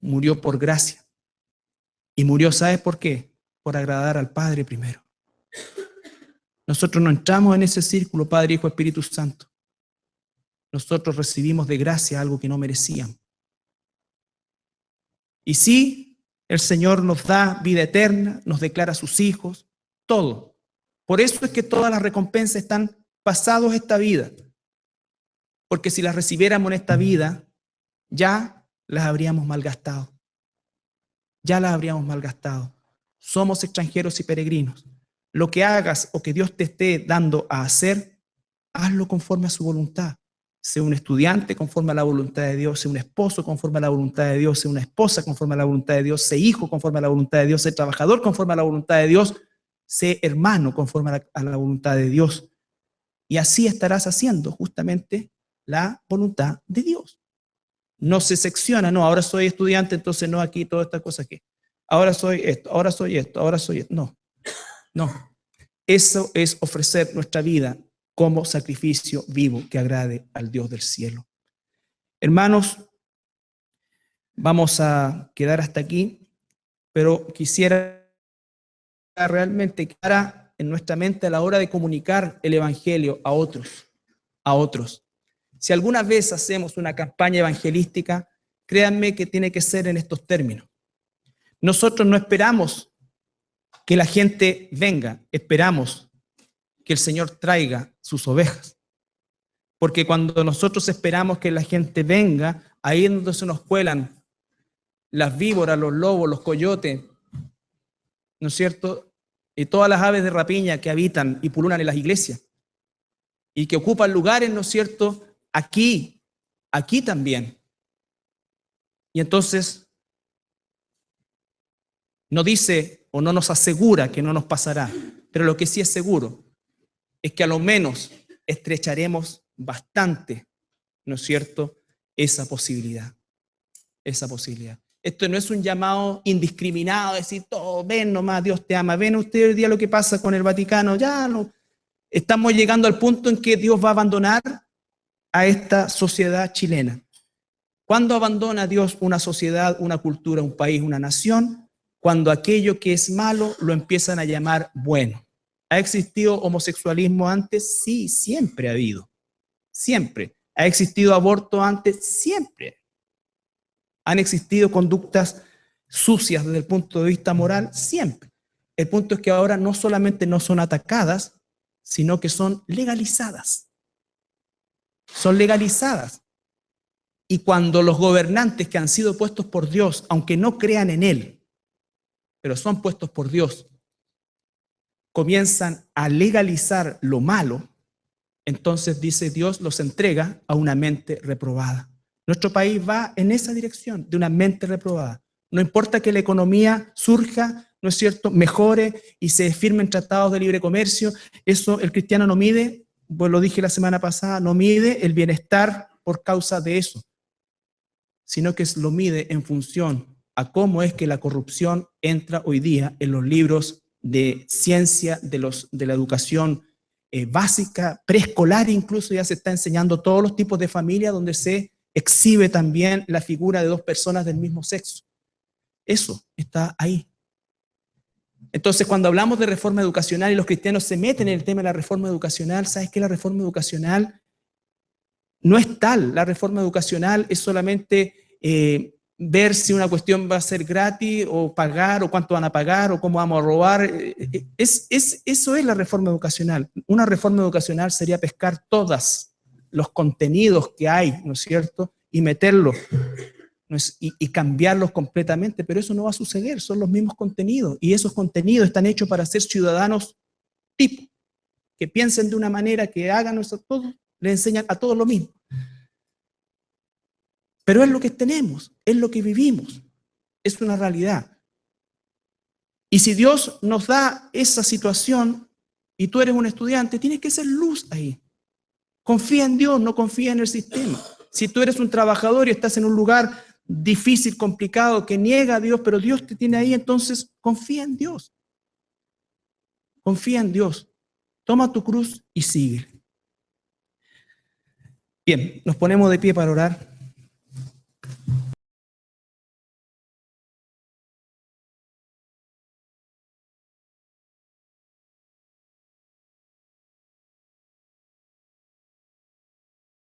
S1: Murió por gracia. Y murió, ¿sabes por qué? Por agradar al Padre primero. Nosotros no entramos en ese círculo, Padre, Hijo, Espíritu Santo. Nosotros recibimos de gracia algo que no merecíamos. Y sí, el Señor nos da vida eterna, nos declara a sus hijos, todo. Por eso es que todas las recompensas están pasados esta vida. Porque si las recibiéramos en esta vida, ya las habríamos malgastado. Somos extranjeros y peregrinos. Lo que hagas o que Dios te esté dando a hacer, hazlo conforme a su voluntad. Sé un estudiante conforme a la voluntad de Dios, sé un esposo conforme a la voluntad de Dios, sé una esposa conforme a la voluntad de Dios, sé hijo conforme a la voluntad de Dios, sé trabajador conforme a la voluntad de Dios, sé hermano conforme a la voluntad de Dios. Y así estarás haciendo justamente la voluntad de Dios. No se secciona, no, ahora soy estudiante, entonces no, aquí toda esta cosa aquí. Ahora soy esto, ahora soy esto, ahora soy esto. No. Eso es ofrecer nuestra vida como sacrificio vivo que agrade al Dios del cielo. Hermanos, vamos a quedar hasta aquí, pero quisiera realmente quedar en nuestra mente a la hora de comunicar el Evangelio a otros. Si alguna vez hacemos una campaña evangelística, créanme que tiene que ser en estos términos. Nosotros no esperamos que la gente venga, esperamos que el Señor traiga sus ovejas. Porque cuando nosotros esperamos que la gente venga, ahí es donde se nos cuelan las víboras, los lobos, los coyotes, ¿no es cierto? Y todas las aves de rapiña que habitan y pululan en las iglesias y que ocupan lugares, ¿no es cierto?, aquí también. Y entonces no dice o no nos asegura que no nos pasará, pero lo que sí es seguro es que a lo menos estrecharemos bastante, ¿no es cierto?, esa posibilidad. Esto no es un llamado indiscriminado, decir, todo, ven nomás, Dios te ama, ven usted hoy día lo que pasa con el Vaticano, ya no. Estamos llegando al punto en que Dios va a abandonar a esta sociedad chilena. ¿Cuándo abandona Dios una sociedad, una cultura, un país, una nación? Cuando aquello que es malo lo empiezan a llamar bueno. ¿Ha existido homosexualismo antes? Sí, siempre ha habido. Siempre. ¿Ha existido aborto antes? Siempre. ¿Han existido conductas sucias desde el punto de vista moral? Siempre. El punto es que ahora no solamente no son atacadas, sino que son legalizadas. Son legalizadas. Y cuando los gobernantes que han sido puestos por Dios, aunque no crean en Él, pero son puestos por Dios, comienzan a legalizar lo malo, entonces dice Dios los entrega a una mente reprobada. Nuestro país va en esa dirección, de una mente reprobada. No importa que la economía surja, ¿no es cierto?, mejore y se firmen tratados de libre comercio, eso el cristiano no mide pues lo dije la semana pasada, no mide el bienestar por causa de eso, sino que lo mide en función a cómo es que la corrupción entra hoy día en los libros de ciencia, de la educación básica, preescolar incluso ya se está enseñando todos los tipos de familia donde se exhibe también la figura de dos personas del mismo sexo. Eso está ahí. Entonces, cuando hablamos de reforma educacional y los cristianos se meten en el tema de la reforma educacional, ¿sabes qué? La reforma educacional no es tal. La reforma educacional es solamente ver si una cuestión va a ser gratis o pagar o cuánto van a pagar o cómo vamos a robar. Eso es la reforma educacional. Una reforma educacional sería pescar todos los contenidos que hay, ¿no es cierto? Y meterlos y cambiarlos completamente, pero eso no va a suceder, son los mismos contenidos y esos contenidos están hechos para ser ciudadanos tipo, que piensen de una manera, que hagan eso todo, le enseñan a todos lo mismo. Pero es lo que tenemos, es lo que vivimos, es una realidad. Y si Dios nos da esa situación y tú eres un estudiante, tienes que ser luz ahí. Confía en Dios, no confía en el sistema. Si tú eres un trabajador y estás en un lugar difícil, complicado, que niega a Dios, pero Dios te tiene ahí, entonces confía en Dios. Confía en Dios. Toma tu cruz y sigue. Bien, nos ponemos de pie para orar.